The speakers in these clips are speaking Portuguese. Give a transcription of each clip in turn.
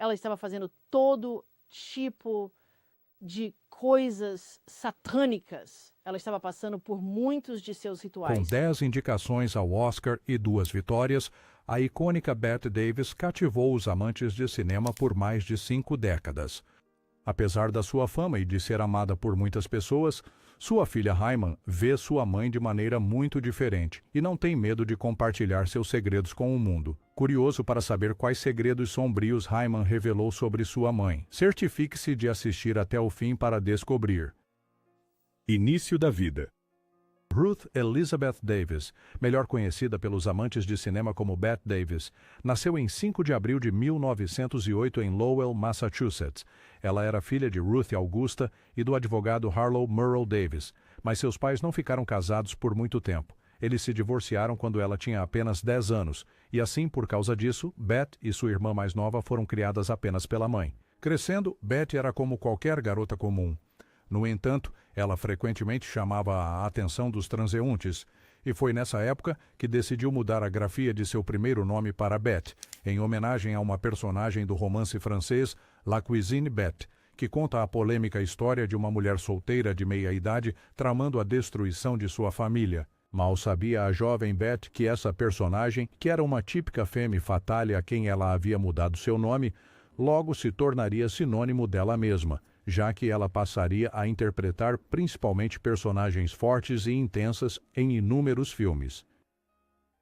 ela estava fazendo todo tipo de coisas satânicas. Ela estava passando por muitos de seus Com rituais. 10 indicações ao Oscar e 2 vitórias, a icônica Bette Davis cativou os amantes de cinema por mais de 5 décadas. Apesar da sua fama e de ser amada por muitas pessoas, sua filha Hyman vê sua mãe de maneira muito diferente e não tem medo de compartilhar seus segredos com o mundo. Curioso para saber quais segredos sombrios Hyman revelou sobre sua mãe, certifique-se de assistir até o fim para descobrir. Início da vida. Ruth Elizabeth Davis, melhor conhecida pelos amantes de cinema como Bette Davis, nasceu em 5 de abril de 1908 em Lowell, Massachusetts. Ela era filha de Ruth Augusta e do advogado Harlow Murrell Davis, mas seus pais não ficaram casados por muito tempo. Eles se divorciaram quando ela tinha apenas 10 anos, e assim, por causa disso, Bette e sua irmã mais nova foram criadas apenas pela mãe. Crescendo, Bette era como qualquer garota comum. No entanto, ela frequentemente chamava a atenção dos transeuntes, e foi nessa época que decidiu mudar a grafia de seu primeiro nome para Bette, em homenagem a uma personagem do romance francês La Cuisine Bette, que conta a polêmica história de uma mulher solteira de meia-idade tramando a destruição de sua família. Mal sabia a jovem Bette que essa personagem, que era uma típica femme fatale a quem ela havia mudado seu nome, logo se tornaria sinônimo dela mesma, já que ela passaria a interpretar principalmente personagens fortes e intensas em inúmeros filmes.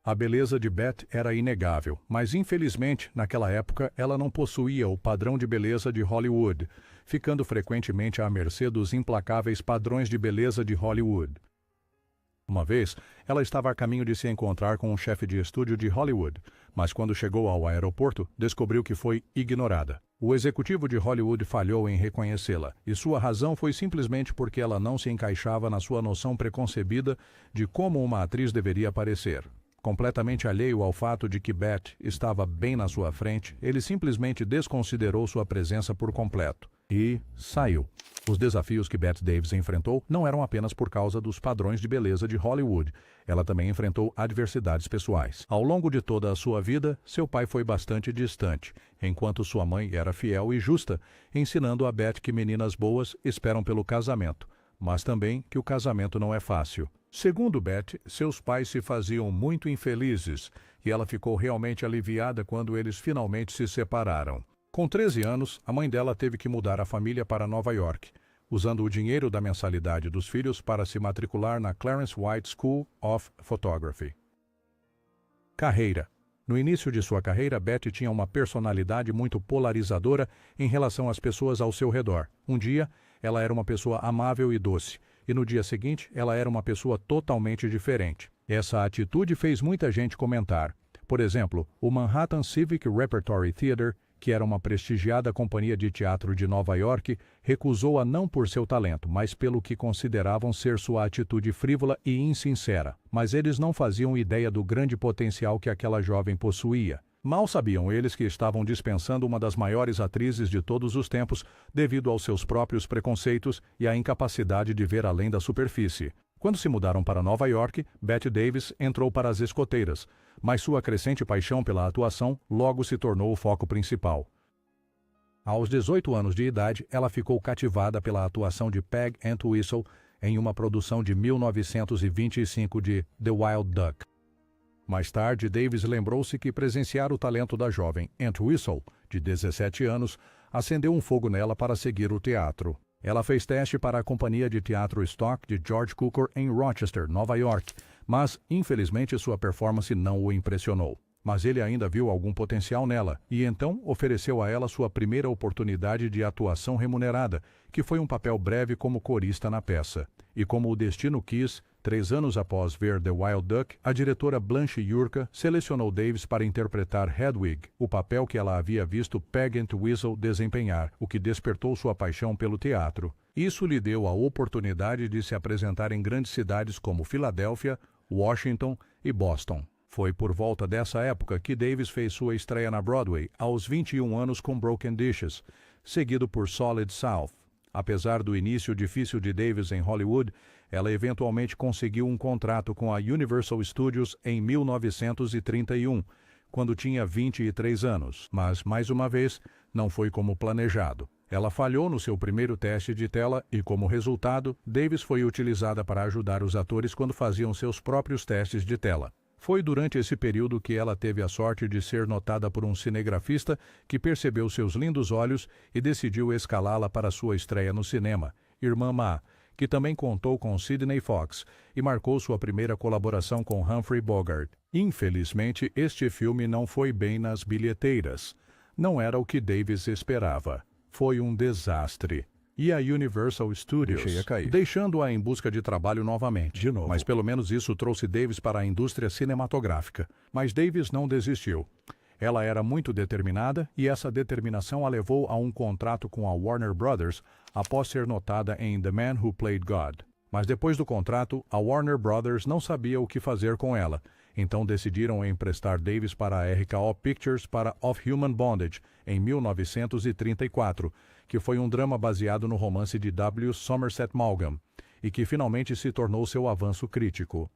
A beleza de Bette era inegável, mas infelizmente, naquela época, ela não possuía o padrão de beleza de Hollywood, ficando frequentemente à mercê dos implacáveis padrões de beleza de Hollywood. Uma vez, ela estava a caminho de se encontrar com um chefe de estúdio de Hollywood, mas quando chegou ao aeroporto, descobriu que foi ignorada. O executivo de Hollywood falhou em reconhecê-la, e sua razão foi simplesmente porque ela não se encaixava na sua noção preconcebida de como uma atriz deveria parecer. Completamente alheio ao fato de que Bette estava bem na sua frente, ele simplesmente desconsiderou sua presença por completo. E saiu. Os desafios que Bette Davis enfrentou não eram apenas por causa dos padrões de beleza de Hollywood. Ela também enfrentou adversidades pessoais. Ao longo de toda a sua vida, seu pai foi bastante distante, enquanto sua mãe era fiel e justa, ensinando a Bette que meninas boas esperam pelo casamento, mas também que o casamento não é fácil. Segundo Bette, seus pais se faziam muito infelizes, e ela ficou realmente aliviada quando eles finalmente se separaram. Com 13 anos, a mãe dela teve que mudar a família para Nova York, usando o dinheiro da mensalidade dos filhos para se matricular na Clarence White School of Photography. Carreira. No início de sua carreira, Bette tinha uma personalidade muito polarizadora em relação às pessoas ao seu redor. Um dia, ela era uma pessoa amável e doce, e no dia seguinte, ela era uma pessoa totalmente diferente. Essa atitude fez muita gente comentar. Por exemplo, o Manhattan Civic Repertory Theater, que era uma prestigiada companhia de teatro de Nova York, recusou-a não por seu talento, mas pelo que consideravam ser sua atitude frívola e insincera. Mas eles não faziam ideia do grande potencial que aquela jovem possuía. Mal sabiam eles que estavam dispensando uma das maiores atrizes de todos os tempos devido aos seus próprios preconceitos e à incapacidade de ver além da superfície. Quando se mudaram para Nova York, Bette Davis entrou para as escoteiras, mas sua crescente paixão pela atuação logo se tornou o foco principal. Aos 18 anos de idade, ela ficou cativada pela atuação de Peg Entwistle em uma produção de 1925 de The Wild Duck. Mais tarde, Davis lembrou-se que presenciar o talento da jovem Entwistle, de 17 anos, acendeu um fogo nela para seguir o teatro. Ela fez teste para a companhia de teatro Stock de George Cukor em Rochester, Nova York, mas, infelizmente, sua performance não o impressionou. Mas ele ainda viu algum potencial nela, e então ofereceu a ela sua primeira oportunidade de atuação remunerada, que foi um papel breve como corista na peça. E como o destino quis, 3 anos após ver The Wild Duck, a diretora Blanche Yurka selecionou Davis para interpretar Hedwig, o papel que ela havia visto Peg Entwistle desempenhar, o que despertou sua paixão pelo teatro. Isso lhe deu a oportunidade de se apresentar em grandes cidades como Filadélfia, Washington e Boston. Foi por volta dessa época que Davis fez sua estreia na Broadway, aos 21 anos com Broken Dishes, seguido por Solid South. Apesar do início difícil de Davis em Hollywood, ela eventualmente conseguiu um contrato com a Universal Studios em 1931, quando tinha 23 anos, mas, mais uma vez, não foi como planejado. Ela falhou no seu primeiro teste de tela e, como resultado, Davis foi utilizada para ajudar os atores quando faziam seus próprios testes de tela. Foi durante esse período que ela teve a sorte de ser notada por um cinegrafista que percebeu seus lindos olhos e decidiu escalá-la para sua estreia no cinema, Irmã Ma, que também contou com Sidney Fox e marcou sua primeira colaboração com Humphrey Bogart. Infelizmente, este filme não foi bem nas bilheteiras. Não era o que Davis esperava. Foi um desastre. E a Universal Studios, deixando-a em busca de trabalho novamente. De novo. Mas pelo menos isso trouxe Davis para a indústria cinematográfica. Mas Davis não desistiu. Ela era muito determinada e essa determinação a levou a um contrato com a Warner Brothers após ser notada em The Man Who Played God. Mas depois do contrato, a Warner Brothers não sabia o que fazer com ela. Então decidiram emprestar Davis para a RKO Pictures para Of Human Bondage, em 1934, que foi um drama baseado no romance de W. Somerset Maugham, e que finalmente se tornou seu avanço crítico.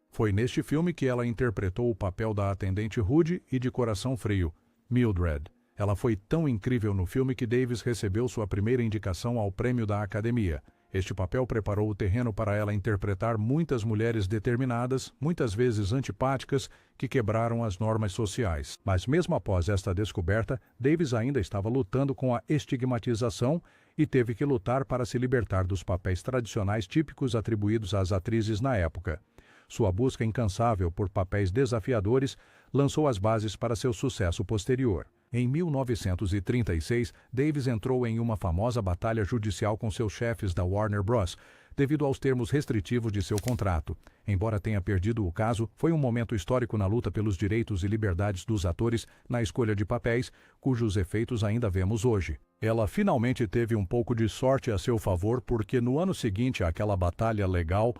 Foi neste filme que ela interpretou o papel da atendente rude e de coração frio, Mildred. Ela foi tão incrível no filme que Davis recebeu sua primeira indicação ao prêmio da Academia. Este papel preparou o terreno para ela interpretar muitas mulheres determinadas, muitas vezes antipáticas, que quebraram as normas sociais. Mas mesmo após esta descoberta, Davis ainda estava lutando com a estigmatização e teve que lutar para se libertar dos papéis tradicionais típicos atribuídos às atrizes na época. Sua busca incansável por papéis desafiadores lançou as bases para seu sucesso posterior. Em 1936, Davis entrou em uma famosa batalha judicial com seus chefes da Warner Bros., devido aos termos restritivos de seu contrato. Embora tenha perdido o caso, foi um momento histórico na luta pelos direitos e liberdades dos atores na escolha de papéis, cujos efeitos ainda vemos hoje. Ela finalmente teve um pouco de sorte a seu favor porque no ano seguinte àquela batalha legal,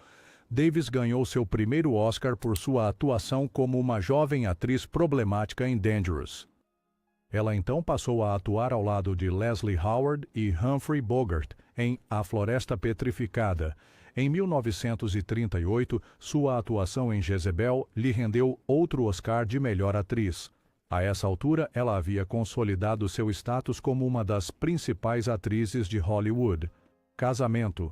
Davis ganhou seu primeiro Oscar por sua atuação como uma jovem atriz problemática em Dangerous. Ela então passou a atuar ao lado de Leslie Howard e Humphrey Bogart em A Floresta Petrificada. Em 1938, sua atuação em Jezebel lhe rendeu outro Oscar de melhor atriz. A essa altura, ela havia consolidado seu status como uma das principais atrizes de Hollywood. Casamento.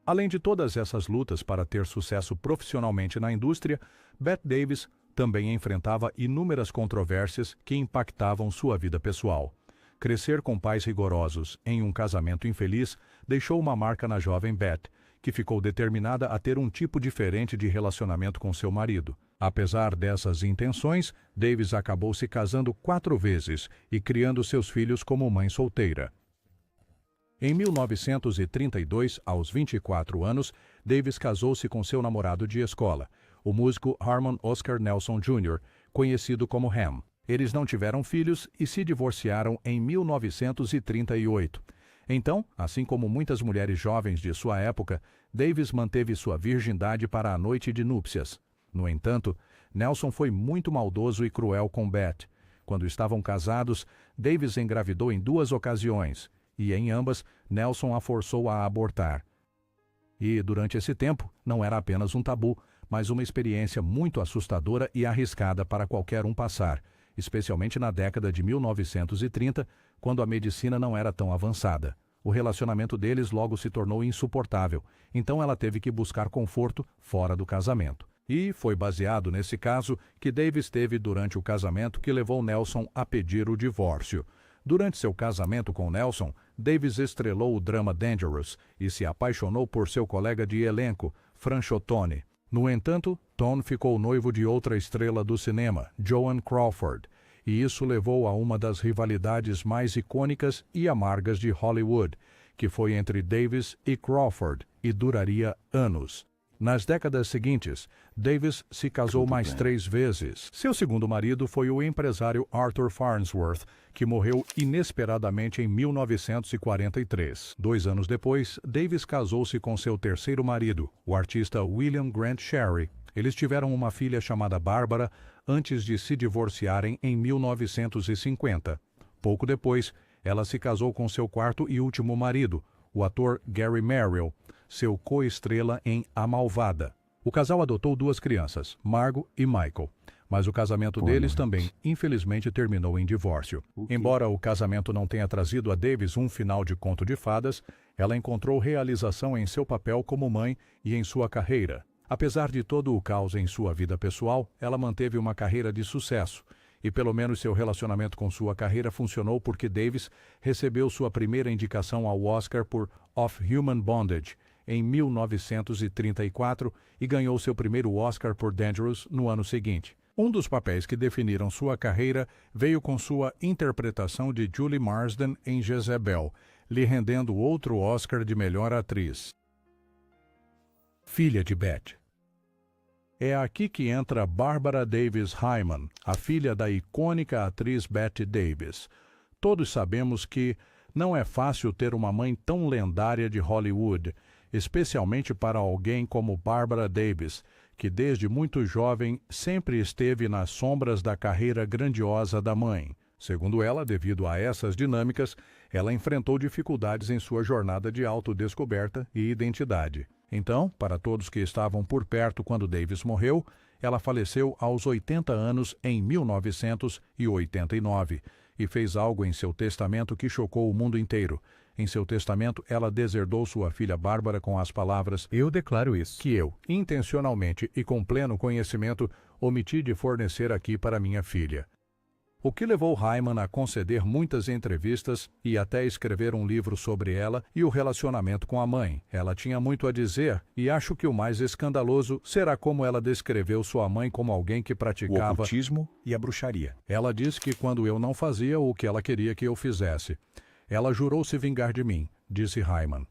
Além de todas essas lutas para ter sucesso profissionalmente na indústria, Bette Davis também enfrentava inúmeras controvérsias que impactavam sua vida pessoal. Crescer com pais rigorosos em um casamento infeliz deixou uma marca na jovem Bette, que ficou determinada a ter um tipo diferente de relacionamento com seu marido. Apesar dessas intenções, Davis acabou se casando 4 vezes e criando seus filhos como mãe solteira. Em 1932, aos 24 anos, Davis casou-se com seu namorado de escola, o músico Harmon Oscar Nelson Jr., conhecido como Ham. Eles não tiveram filhos e se divorciaram em 1938. Então, assim como muitas mulheres jovens de sua época, Davis manteve sua virgindade para a noite de núpcias. No entanto, Nelson foi muito maldoso e cruel com Bette. Quando estavam casados, Davis engravidou em 2 ocasiões, e em ambas, Nelson a forçou a abortar. E, durante esse tempo, não era apenas um tabu, mas uma experiência muito assustadora e arriscada para qualquer um passar, especialmente na década de 1930, quando a medicina não era tão avançada. O relacionamento deles logo se tornou insuportável, então ela teve que buscar conforto fora do casamento. E foi baseado nesse caso que Davis teve durante o casamento que levou Nelson a pedir o divórcio. Durante seu casamento com Nelson, Davis estrelou o drama Dangerous e se apaixonou por seu colega de elenco, Franchot Tone. No entanto, Tone ficou noivo de outra estrela do cinema, Joan Crawford, e isso levou a uma das rivalidades mais icônicas e amargas de Hollywood, que foi entre Davis e Crawford, e duraria anos. Nas décadas seguintes, Davis se casou mais 3 vezes. Seu segundo marido foi o empresário Arthur Farnsworth, que morreu inesperadamente em 1943. 2 anos depois, Davis casou-se com seu terceiro marido, o artista William Grant Sherry. Eles tiveram uma filha chamada Barbara antes de se divorciarem em 1950. Pouco depois, ela se casou com seu quarto e último marido, o ator Gary Merrill, seu co-estrela em A Malvada. O casal adotou 2 crianças, Margot e Michael. Mas o casamento deles também, infelizmente, terminou em divórcio. Embora o casamento não tenha trazido a Davis um final de conto de fadas, ela encontrou realização em seu papel como mãe e em sua carreira. Apesar de todo o caos em sua vida pessoal, ela manteve uma carreira de sucesso. E pelo menos seu relacionamento com sua carreira funcionou porque Davis recebeu sua primeira indicação ao Oscar por Of Human Bondage, em 1934, e ganhou seu primeiro Oscar por Dangerous no ano seguinte. Um dos papéis que definiram sua carreira veio com sua interpretação de Julie Marsden em Jezebel, lhe rendendo outro Oscar de melhor atriz. Filha de Bette. É aqui que entra Barbara Davis Hyman, a filha da icônica atriz Bette Davis. Todos sabemos que não é fácil ter uma mãe tão lendária de Hollywood, especialmente para alguém como Barbara Davis, que desde muito jovem sempre esteve nas sombras da carreira grandiosa da mãe. Segundo ela, devido a essas dinâmicas, ela enfrentou dificuldades em sua jornada de autodescoberta e identidade. Então, para todos que estavam por perto quando Davis morreu, ela faleceu aos 80 anos em 1989 e fez algo em seu testamento que chocou o mundo inteiro. Em seu testamento, ela deserdou sua filha Bárbara com as palavras: Eu declaro isso. que eu, intencionalmente e com pleno conhecimento, omiti de fornecer aqui para minha filha. O que levou Hyman a conceder muitas entrevistas e até escrever um livro sobre ela e o relacionamento com a mãe. Ela tinha muito a dizer e acho que o mais escandaloso será como ela descreveu sua mãe como alguém que O praticava ocultismo e a bruxaria. Ela disse que quando eu não fazia o que ela queria que eu fizesse. Ela jurou se vingar de mim, disse Hyman.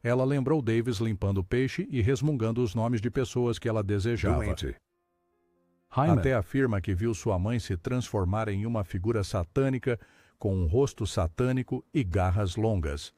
Ela lembrou Davis limpando o peixe e resmungando os nomes de pessoas que ela desejava. Doente. Hyman até afirma que viu sua mãe se transformar em uma figura satânica com um rosto satânico e garras longas.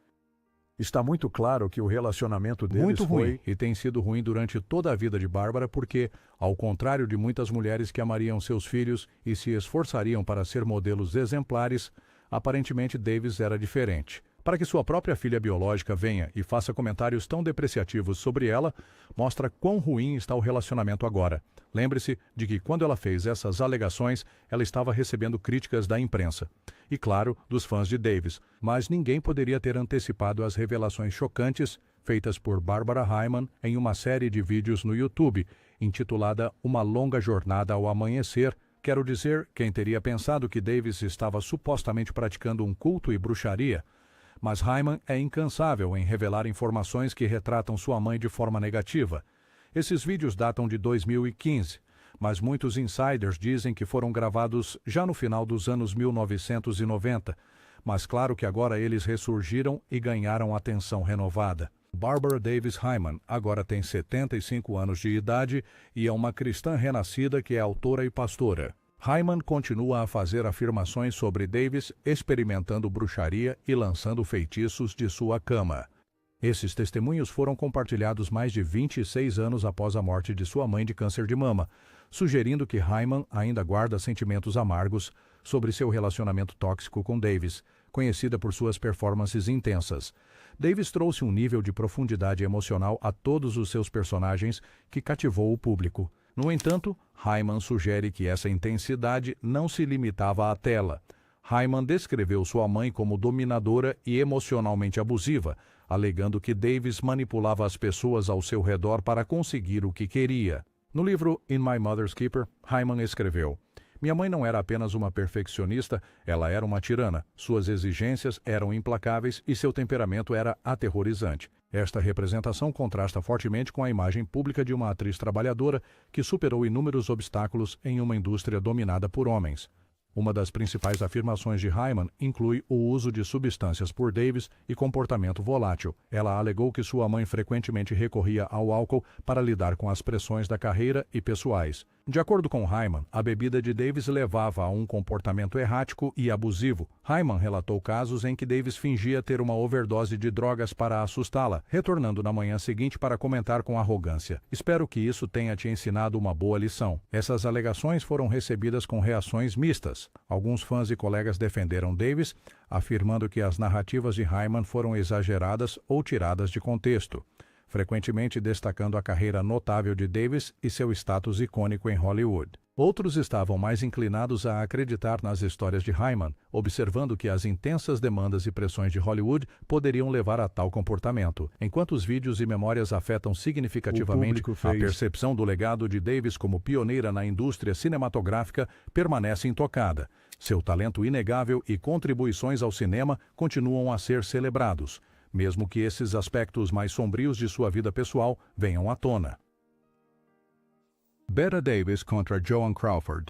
Está muito claro que o relacionamento deles Muito ruim. foi e tem sido ruim durante toda a vida de Bárbara porque, ao contrário de muitas mulheres que amariam seus filhos e se esforçariam para ser modelos exemplares, aparentemente Davis era diferente. Para que sua própria filha biológica venha e faça comentários tão depreciativos sobre ela, mostra quão ruim está o relacionamento agora. Lembre-se de que quando ela fez essas alegações, ela estava recebendo críticas da imprensa. E claro, dos fãs de Davis, mas ninguém poderia ter antecipado as revelações chocantes feitas por Barbara Hyman em uma série de vídeos no YouTube, intitulada Uma Longa Jornada ao Amanhecer. Quero dizer, quem teria pensado que Davis estava supostamente praticando um culto e bruxaria? Mas Hyman é incansável em revelar informações que retratam sua mãe de forma negativa. Esses vídeos datam de 2015, mas muitos insiders dizem que foram gravados já no final dos anos 1990. Mas claro que agora eles ressurgiram e ganharam atenção renovada. Barbara Davis Hyman agora tem 75 anos de idade e é uma cristã renascida que é autora e pastora. Hyman continua a fazer afirmações sobre Davis, experimentando bruxaria e lançando feitiços de sua cama. Esses testemunhos foram compartilhados mais de 26 anos após a morte de sua mãe de câncer de mama, sugerindo que Hyman ainda guarda sentimentos amargos sobre seu relacionamento tóxico com Davis, conhecida por suas performances intensas. Davis trouxe um nível de profundidade emocional a todos os seus personagens que cativou o público. No entanto, Hyman sugere que essa intensidade não se limitava à tela. Hyman descreveu sua mãe como dominadora e emocionalmente abusiva, alegando que Davis manipulava as pessoas ao seu redor para conseguir o que queria. No livro In My Mother's Keeper, Hyman escreveu: Minha mãe não era apenas uma perfeccionista, ela era uma tirana. Suas exigências eram implacáveis e seu temperamento era aterrorizante. Esta representação contrasta fortemente com a imagem pública de uma atriz trabalhadora que superou inúmeros obstáculos em uma indústria dominada por homens. Uma das principais afirmações de Hyman inclui o uso de substâncias por Davis e comportamento volátil. Ela alegou que sua mãe frequentemente recorria ao álcool para lidar com as pressões da carreira e pessoais. De acordo com Hyman, a bebida de Davis levava a um comportamento errático e abusivo. Hyman relatou casos em que Davis fingia ter uma overdose de drogas para assustá-la, retornando na manhã seguinte para comentar com arrogância: Espero que isso tenha te ensinado uma boa lição. Essas alegações foram recebidas com reações mistas. Alguns fãs e colegas defenderam Davis, afirmando que as narrativas de Hyman foram exageradas ou tiradas de contexto, frequentemente destacando a carreira notável de Davis e seu status icônico em Hollywood. Outros estavam mais inclinados a acreditar nas histórias de Hyman, observando que as intensas demandas e pressões de Hollywood poderiam levar a tal comportamento, enquanto os vídeos e memórias afetam significativamente a percepção do legado de Davis como pioneira na indústria cinematográfica permanece intocada. Seu talento inegável e contribuições ao cinema continuam a ser celebrados, mesmo que esses aspectos mais sombrios de sua vida pessoal venham à tona. Bette Davis contra Joan Crawford.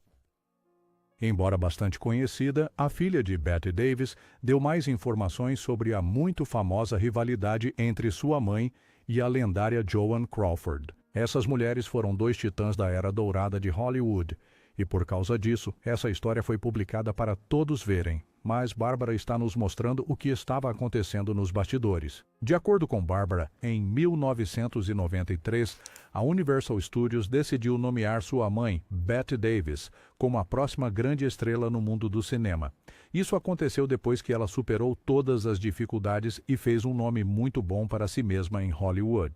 Embora bastante conhecida, a filha de Bette Davis deu mais informações sobre a muito famosa rivalidade entre sua mãe e a lendária Joan Crawford. Essas mulheres foram dois titãs da era dourada de Hollywood, e por causa disso, essa história foi publicada para todos verem. Mas Barbara está nos mostrando o que estava acontecendo nos bastidores. De acordo com Barbara, em 1993, a Universal Studios decidiu nomear sua mãe, Bette Davis, como a próxima grande estrela no mundo do cinema. Isso aconteceu depois que ela superou todas as dificuldades e fez um nome muito bom para si mesma em Hollywood.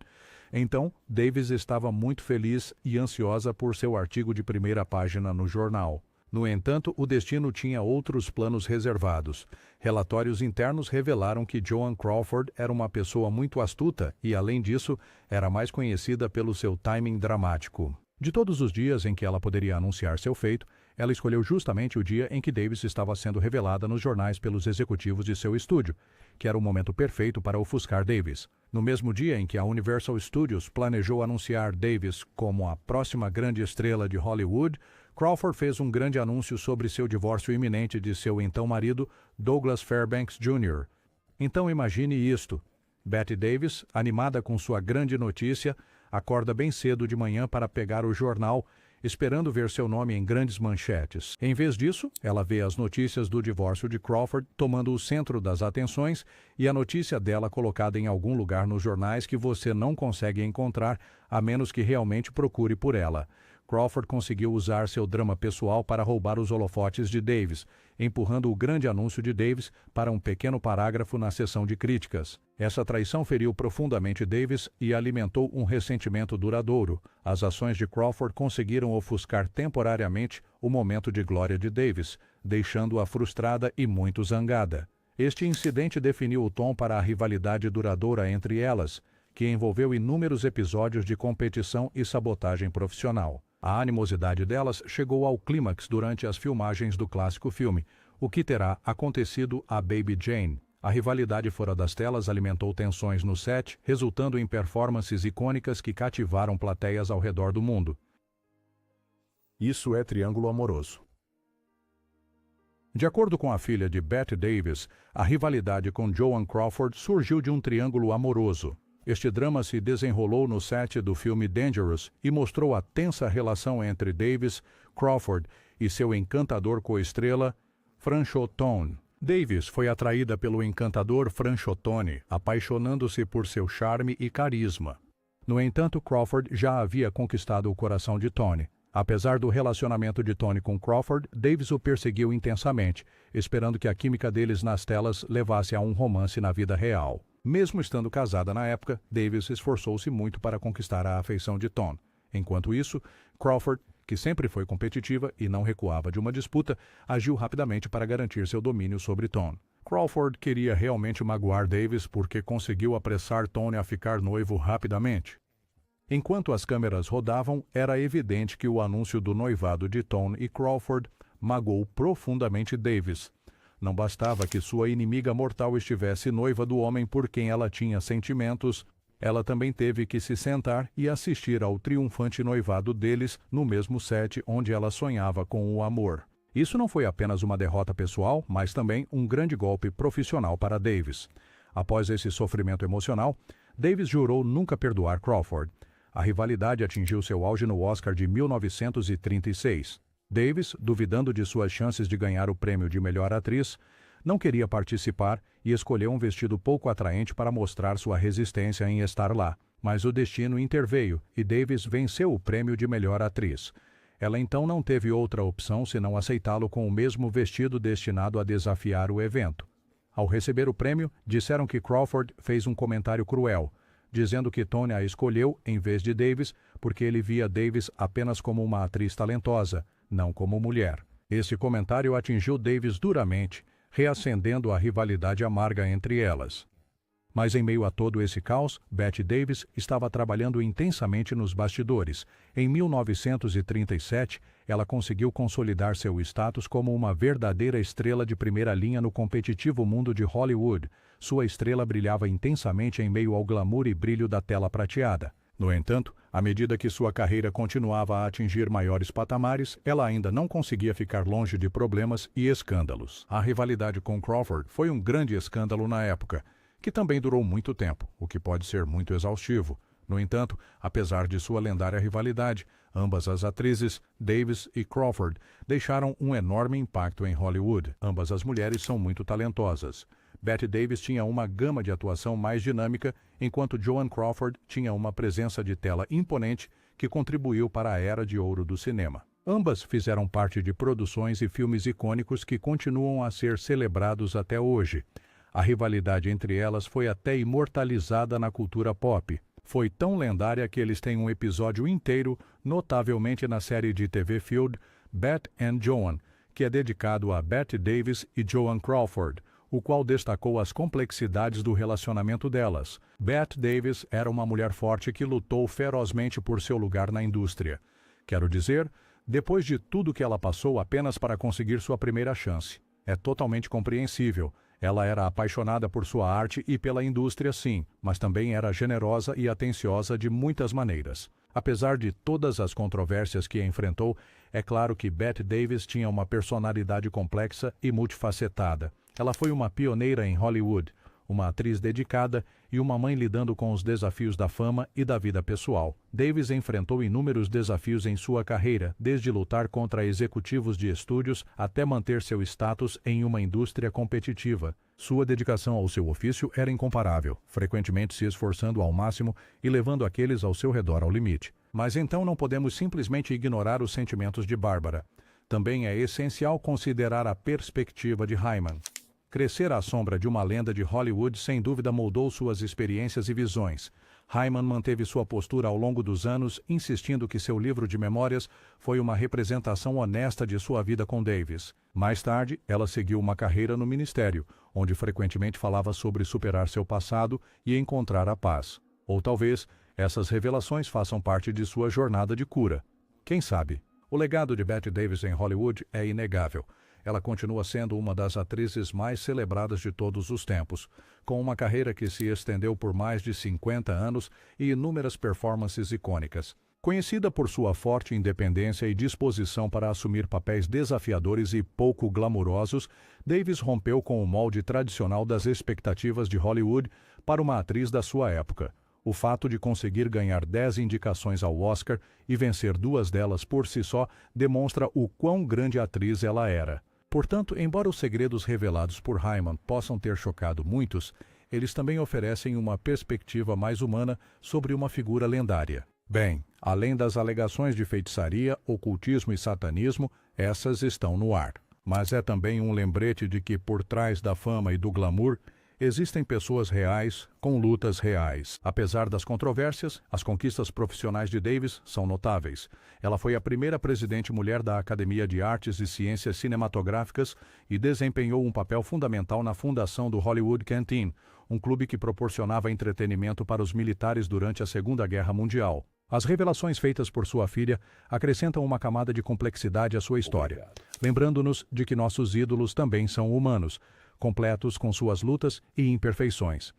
Então, Davis estava muito feliz e ansiosa por seu artigo de primeira página no jornal. No entanto, o destino tinha outros planos reservados. Relatórios internos revelaram que Joan Crawford era uma pessoa muito astuta e, além disso, era mais conhecida pelo seu timing dramático. De todos os dias em que ela poderia anunciar seu feito, ela escolheu justamente o dia em que Davis estava sendo revelada nos jornais pelos executivos de seu estúdio, que era o momento perfeito para ofuscar Davis. No mesmo dia em que a Universal Studios planejou anunciar Davis como a próxima grande estrela de Hollywood, Crawford fez um grande anúncio sobre seu divórcio iminente de seu então marido, Douglas Fairbanks Jr. Então imagine isto. Bette Davis, animada com sua grande notícia, acorda bem cedo de manhã para pegar o jornal, esperando ver seu nome em grandes manchetes. Em vez disso, ela vê as notícias do divórcio de Crawford tomando o centro das atenções e a notícia dela colocada em algum lugar nos jornais que você não consegue encontrar a menos que realmente procure por ela. Crawford conseguiu usar seu drama pessoal para roubar os holofotes de Davis, empurrando o grande anúncio de Davis para um pequeno parágrafo na seção de críticas. Essa traição feriu profundamente Davis e alimentou um ressentimento duradouro. As ações de Crawford conseguiram ofuscar temporariamente o momento de glória de Davis, deixando-a frustrada e muito zangada. Este incidente definiu o tom para a rivalidade duradoura entre elas, que envolveu inúmeros episódios de competição e sabotagem profissional. A animosidade delas chegou ao clímax durante as filmagens do clássico filme, o que terá acontecido a Baby Jane. A rivalidade fora das telas alimentou tensões no set, resultando em performances icônicas que cativaram plateias ao redor do mundo. Isso é triângulo amoroso. De acordo com a filha de Bette Davis, a rivalidade com Joan Crawford surgiu de um triângulo amoroso. Este drama se desenrolou no set do filme Dangerous e mostrou a tensa relação entre Davis, Crawford e seu encantador coestrela, Franchotone. Davis foi atraída pelo encantador Franchotone, apaixonando-se por seu charme e carisma. No entanto, Crawford já havia conquistado o coração de Tony. Apesar do relacionamento de Tony com Crawford, Davis o perseguiu intensamente, esperando que a química deles nas telas levasse a um romance na vida real. Mesmo estando casada na época, Davis esforçou-se muito para conquistar a afeição de Tony. Enquanto isso, Crawford, que sempre foi competitiva e não recuava de uma disputa, agiu rapidamente para garantir seu domínio sobre Tony. Crawford queria realmente magoar Davis porque conseguiu apressar Tony a ficar noivo rapidamente. Enquanto as câmeras rodavam, era evidente que o anúncio do noivado de Tony e Crawford magoou profundamente Davis. Não bastava que sua inimiga mortal estivesse noiva do homem por quem ela tinha sentimentos, ela também teve que se sentar e assistir ao triunfante noivado deles no mesmo set onde ela sonhava com o amor. Isso não foi apenas uma derrota pessoal, mas também um grande golpe profissional para Davis. Após esse sofrimento emocional, Davis jurou nunca perdoar Crawford. A rivalidade atingiu seu auge no Oscar de 1936. Davis, duvidando de suas chances de ganhar o prêmio de melhor atriz, não queria participar e escolheu um vestido pouco atraente para mostrar sua resistência em estar lá. Mas o destino interveio e Davis venceu o prêmio de melhor atriz. Ela então não teve outra opção senão aceitá-lo com o mesmo vestido destinado a desafiar o evento. Ao receber o prêmio, disseram que Crawford fez um comentário cruel, dizendo que Tony a escolheu em vez de Davis porque ele via Davis apenas como uma atriz talentosa, não como mulher. Esse comentário atingiu Davis duramente, reacendendo a rivalidade amarga entre elas. Mas em meio a todo esse caos, Bette Davis estava trabalhando intensamente nos bastidores. Em 1937, ela conseguiu consolidar seu status como uma verdadeira estrela de primeira linha no competitivo mundo de Hollywood. Sua estrela brilhava intensamente em meio ao glamour e brilho da tela prateada. No entanto, à medida que sua carreira continuava a atingir maiores patamares, ela ainda não conseguia ficar longe de problemas e escândalos. A rivalidade com Crawford foi um grande escândalo na época, que também durou muito tempo, o que pode ser muito exaustivo. No entanto, apesar de sua lendária rivalidade, ambas as atrizes, Davis e Crawford, deixaram um enorme impacto em Hollywood. Ambas as mulheres são muito talentosas. Bette Davis tinha uma gama de atuação mais dinâmica, enquanto Joan Crawford tinha uma presença de tela imponente que contribuiu para a era de ouro do cinema. Ambas fizeram parte de produções e filmes icônicos que continuam a ser celebrados até hoje. A rivalidade entre elas foi até imortalizada na cultura pop. Foi tão lendária que eles têm um episódio inteiro, notavelmente na série de TV Field, Bette and Joan, que é dedicado a Bette Davis e Joan Crawford, o qual destacou as complexidades do relacionamento delas. Bette Davis era uma mulher forte que lutou ferozmente por seu lugar na indústria. Quero dizer, depois de tudo que ela passou apenas para conseguir sua primeira chance. É totalmente compreensível. Ela era apaixonada por sua arte e pela indústria, sim, mas também era generosa e atenciosa de muitas maneiras. Apesar de todas as controvérsias que enfrentou, é claro que Bette Davis tinha uma personalidade complexa e multifacetada. Ela foi uma pioneira em Hollywood, uma atriz dedicada e uma mãe lidando com os desafios da fama e da vida pessoal. Davis enfrentou inúmeros desafios em sua carreira, desde lutar contra executivos de estúdios até manter seu status em uma indústria competitiva. Sua dedicação ao seu ofício era incomparável, frequentemente se esforçando ao máximo e levando aqueles ao seu redor ao limite. Mas então não podemos simplesmente ignorar os sentimentos de Barbara. Também é essencial considerar a perspectiva de Hyman. Crescer à sombra de uma lenda de Hollywood sem dúvida moldou suas experiências e visões. Hyman manteve sua postura ao longo dos anos, insistindo que seu livro de memórias foi uma representação honesta de sua vida com Davis. Mais tarde, ela seguiu uma carreira no ministério, onde frequentemente falava sobre superar seu passado e encontrar a paz. Ou talvez, essas revelações façam parte de sua jornada de cura. Quem sabe? O legado de Bette Davis em Hollywood é inegável. Ela continua sendo uma das atrizes mais celebradas de todos os tempos, com uma carreira que se estendeu por mais de 50 anos e inúmeras performances icônicas. Conhecida por sua forte independência e disposição para assumir papéis desafiadores e pouco glamourosos, Davis rompeu com o molde tradicional das expectativas de Hollywood para uma atriz da sua época. O fato de conseguir ganhar 10 indicações ao Oscar e vencer 2 delas por si só demonstra o quão grande atriz ela era. Portanto, embora os segredos revelados por Hyman possam ter chocado muitos, eles também oferecem uma perspectiva mais humana sobre uma figura lendária. Bem, além das alegações de feitiçaria, ocultismo e satanismo, essas estão no ar. Mas é também um lembrete de que, por trás da fama e do glamour, existem pessoas reais com lutas reais. Apesar das controvérsias, as conquistas profissionais de Davis são notáveis. Ela foi a primeira presidente mulher da Academia de Artes e Ciências Cinematográficas e desempenhou um papel fundamental na fundação do Hollywood Canteen, um clube que proporcionava entretenimento para os militares durante a Segunda Guerra Mundial. As revelações feitas por sua filha acrescentam uma camada de complexidade à sua história, lembrando-nos de que nossos ídolos também são humanos, completos com suas lutas e imperfeições.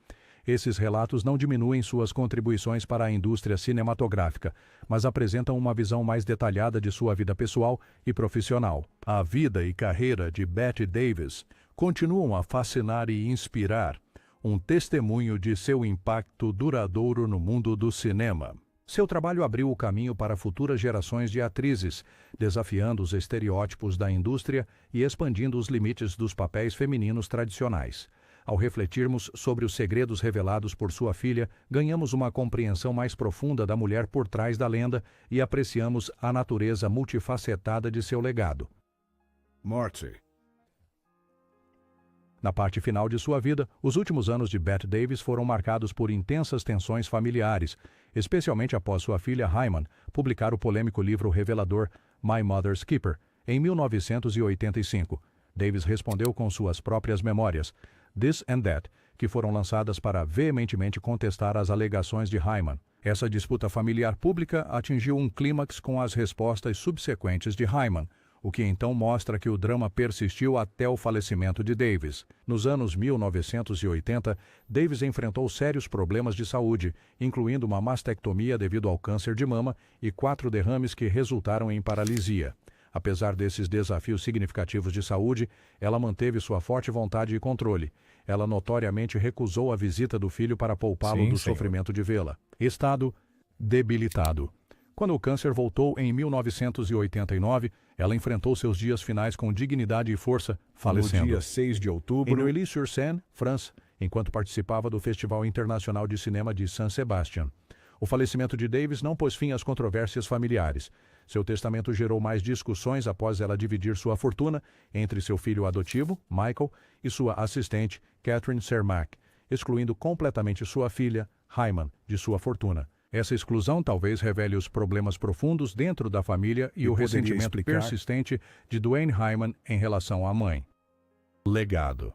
Esses relatos não diminuem suas contribuições para a indústria cinematográfica, mas apresentam uma visão mais detalhada de sua vida pessoal e profissional. A vida e carreira de Bette Davis continuam a fascinar e inspirar, um testemunho de seu impacto duradouro no mundo do cinema. Seu trabalho abriu o caminho para futuras gerações de atrizes, desafiando os estereótipos da indústria e expandindo os limites dos papéis femininos tradicionais. Ao refletirmos sobre os segredos revelados por sua filha, ganhamos uma compreensão mais profunda da mulher por trás da lenda e apreciamos a natureza multifacetada de seu legado. Morte. Na parte final de sua vida, os últimos anos de Bette Davis foram marcados por intensas tensões familiares, especialmente após sua filha Hyman publicar o polêmico livro revelador My Mother's Keeper, em 1985. Davis respondeu com suas próprias memórias, This and That, que foram lançadas para veementemente contestar as alegações de Hyman. Essa disputa familiar pública atingiu um clímax com as respostas subsequentes de Hyman, o que então mostra que o drama persistiu até o falecimento de Davis. Nos anos 1980, Davis enfrentou sérios problemas de saúde, incluindo uma mastectomia devido ao câncer de mama e 4 derrames que resultaram em paralisia. Apesar desses desafios significativos de saúde, ela manteve sua forte vontade e controle. Ela notoriamente recusou a visita do filho para poupá-lo do sofrimento de vê-la. Estado debilitado. Quando o câncer voltou em 1989, ela enfrentou seus dias finais com dignidade e força, falecendo. No dia 6 de outubro, em Neuilly-sur-Seine, França, enquanto participava do Festival Internacional de Cinema de Saint-Sébastien. O falecimento de Davis não pôs fim às controvérsias familiares. Seu testamento gerou mais discussões após ela dividir sua fortuna entre seu filho adotivo, Michael, e sua assistente, Catherine Cermak, excluindo completamente sua filha, Hyman, de sua fortuna. Essa exclusão talvez revele os problemas profundos dentro da família e o ressentimento persistente de Duane Hyman em relação à mãe. Legado.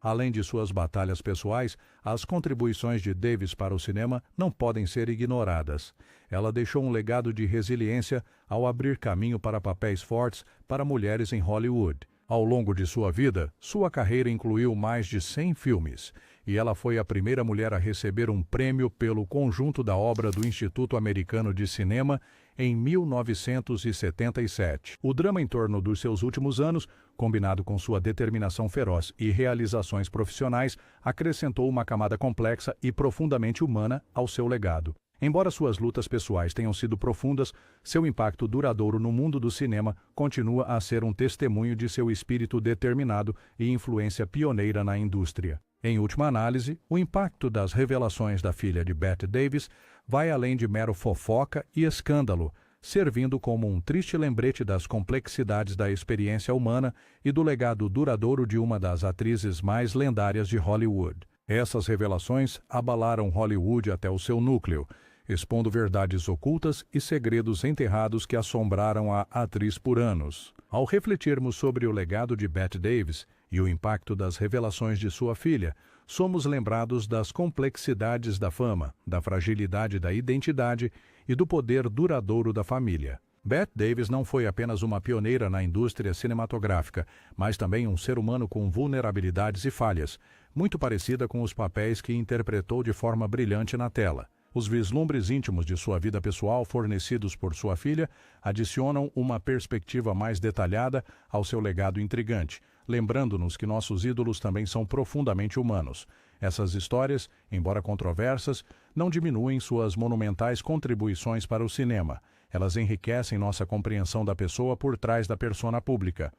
Além de suas batalhas pessoais, as contribuições de Davis para o cinema não podem ser ignoradas. Ela deixou um legado de resiliência ao abrir caminho para papéis fortes para mulheres em Hollywood. Ao longo de sua vida, sua carreira incluiu mais de 100 filmes, e ela foi a primeira mulher a receber um prêmio pelo conjunto da obra do Instituto Americano de Cinema em 1977. O drama em torno dos seus últimos anos, combinado com sua determinação feroz e realizações profissionais, acrescentou uma camada complexa e profundamente humana ao seu legado. Embora suas lutas pessoais tenham sido profundas, seu impacto duradouro no mundo do cinema continua a ser um testemunho de seu espírito determinado e influência pioneira na indústria. Em última análise, o impacto das revelações da filha de Bette Davis vai além de mero fofoca e escândalo, servindo como um triste lembrete das complexidades da experiência humana e do legado duradouro de uma das atrizes mais lendárias de Hollywood. Essas revelações abalaram Hollywood até o seu núcleo, expondo verdades ocultas e segredos enterrados que assombraram a atriz por anos. Ao refletirmos sobre o legado de Bette Davis e o impacto das revelações de sua filha, somos lembrados das complexidades da fama, da fragilidade da identidade e do poder duradouro da família. Bette Davis não foi apenas uma pioneira na indústria cinematográfica, mas também um ser humano com vulnerabilidades e falhas, muito parecida com os papéis que interpretou de forma brilhante na tela. Os vislumbres íntimos de sua vida pessoal fornecidos por sua filha adicionam uma perspectiva mais detalhada ao seu legado intrigante, lembrando-nos que nossos ídolos também são profundamente humanos. Essas histórias, embora controversas, não diminuem suas monumentais contribuições para o cinema. Elas enriquecem nossa compreensão da pessoa por trás da persona pública.